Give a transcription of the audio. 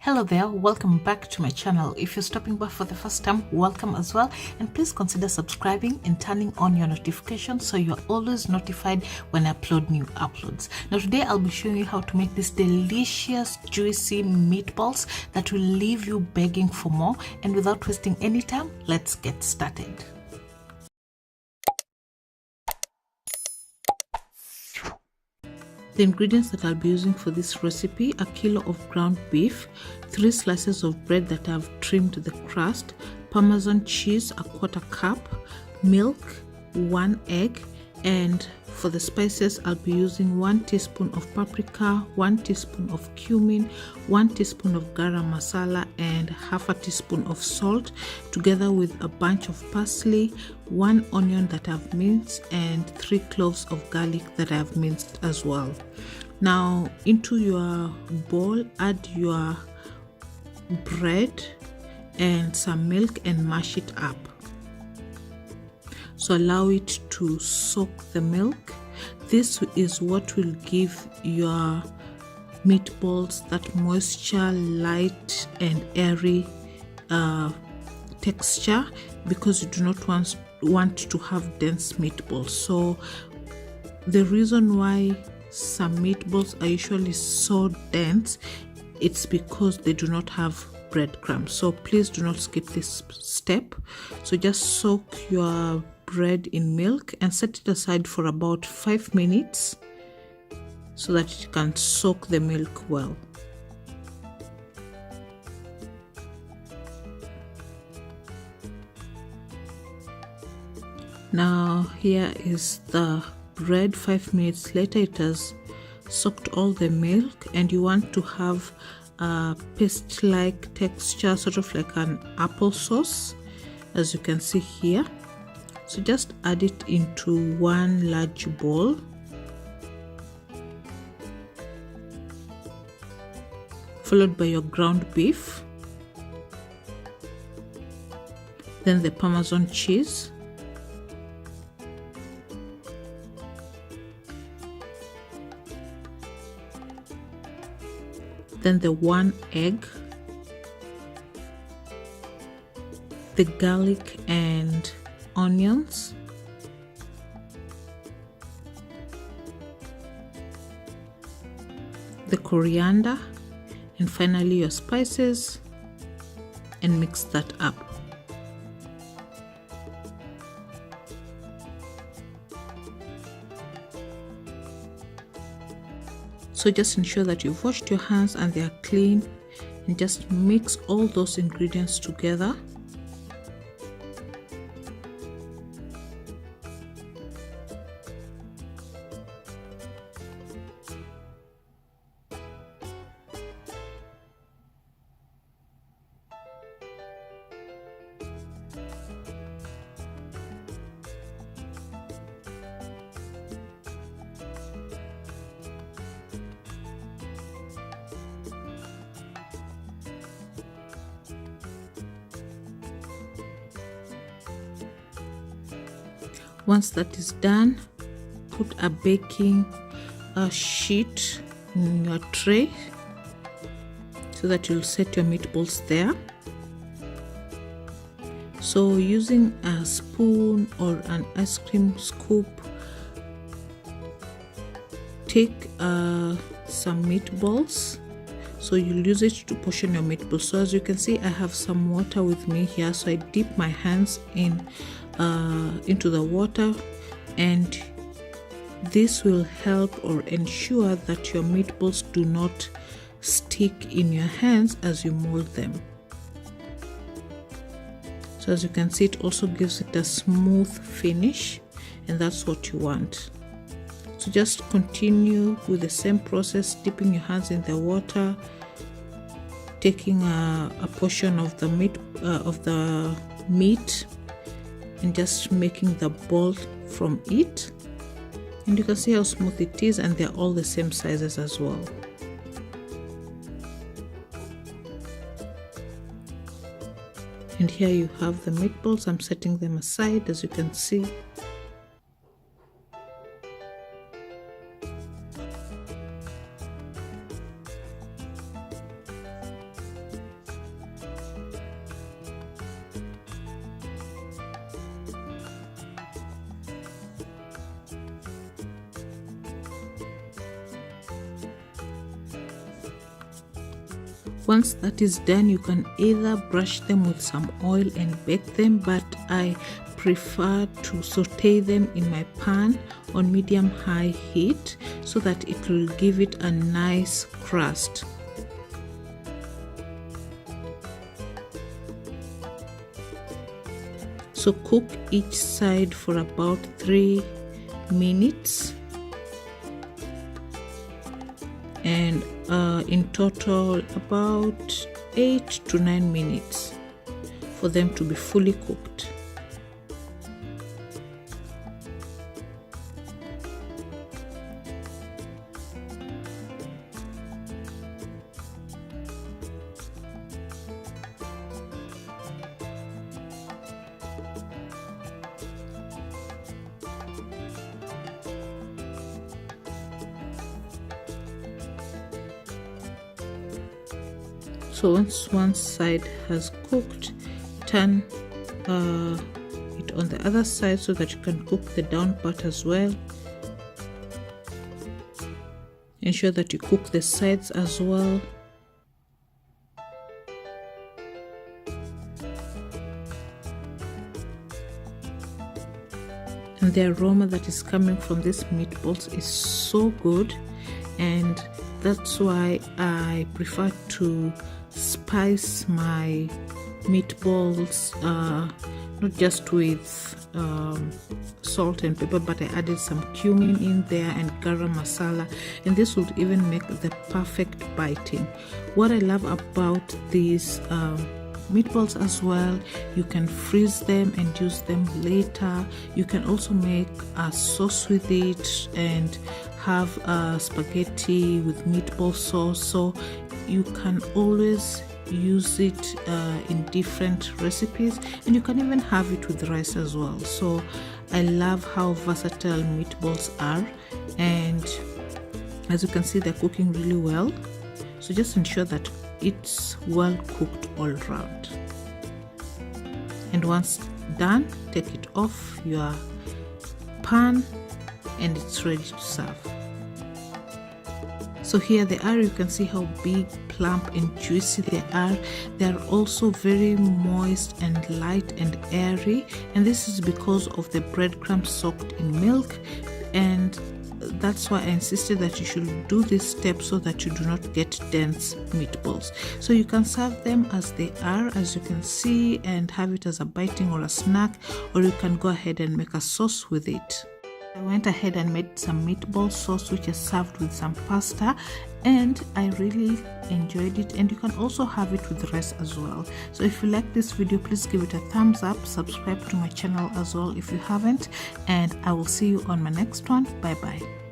Hello there, welcome back to my channel. If you're stopping by for the first time, welcome as well, and please consider subscribing and turning on your notifications so you're always notified when I upload new uploads. Now today I'll be showing you how to make these delicious juicy meatballs that will leave you begging for more, and without wasting any time, let's get started. The ingredients that I'll be using for this recipe: a kilo of ground beef, 3 slices of bread that I've trimmed the crust, Parmesan cheese, a quarter cup, milk, 1 egg, and for the spices I'll be using 1 teaspoon of paprika, 1 teaspoon of cumin, 1 teaspoon of garam masala, and half a teaspoon of salt, together with a bunch of parsley, 1 onion that I've minced, and 3 cloves of garlic that I've minced as well. Now into your bowl add your bread and some milk and mash it up. So allow it to soak the milk. This is what will give your meatballs that moisture, light and airy texture, because you do not want to have dense meatballs. So the reason why some meatballs are usually so dense, it's because they do not have breadcrumbs. So please do not skip this step. So just soak your bread in milk and set it aside for about 5 minutes so that it can soak the milk well. Now here is the bread. 5 minutes later it has soaked all the milk, and you want to have a paste-like texture, sort of like an applesauce, as you can see here. So just add it into one large bowl. Followed by your ground beef, then the Parmesan cheese, then the 1 egg, the garlic and onions, the coriander, and finally your spices, and mix that up. So just ensure that you've washed your hands and they are clean, and just mix all those ingredients together. Once that is done, put a baking sheet in your tray so that you'll set your meatballs there. So using a spoon or an ice cream scoop, take some meatballs. So you'll use it to portion your meatballs. So as you can see, I have some water with me here, so I dip my hands into the water, and this will help or ensure that your meatballs do not stick in your hands as you mold them. So as you can see, it also gives it a smooth finish, and that's what you want. So just continue with the same process, dipping your hands in the water, taking a portion of the meat and just making the ball from it, and you can see how smooth it is, and they're all the same sizes as well. And here you have the meatballs. I'm setting them aside, as you can see. Once that is done, you can either brush them with some oil and bake them, but I prefer to saute them in my pan on medium-high heat so that it will give it a nice crust. So cook each side for about 3 minutes, and in total about 8 to 9 minutes for them to be fully cooked. So once one side has cooked, turn it on the other side so that you can cook the down part as well. Ensure that you cook the sides as well. And the aroma that is coming from these meatballs is so good, and that's why I prefer to spice my meatballs not just with salt and pepper, but I added some cumin in there and garam masala, and this would even make the perfect biting. What I love about these meatballs as well, you can freeze them and use them later. You can also make a sauce with it and have spaghetti with meatball sauce, so you can always use it in different recipes, and you can even have it with rice as well. So I love how versatile meatballs are, and as you can see, they're cooking really well. So just ensure that it's well cooked all around, and once done, take it off your pan and it's ready to serve. So here they are. You can see how big, plump and juicy they are. They are also very moist and light and airy, and this is because of the breadcrumbs soaked in milk, and that's why I insisted that you should do this step so that you do not get dense meatballs. So you can serve them as they are, as you can see, and have it as a biting or a snack, or you can go ahead and make a sauce with it. I went ahead and made some meatball sauce, which is served with some pasta, and I really enjoyed it, and you can also have it with rice as well. So if you like this video, please give it a thumbs up, subscribe to my channel as well if you haven't, and I will see you on my next one. Bye bye.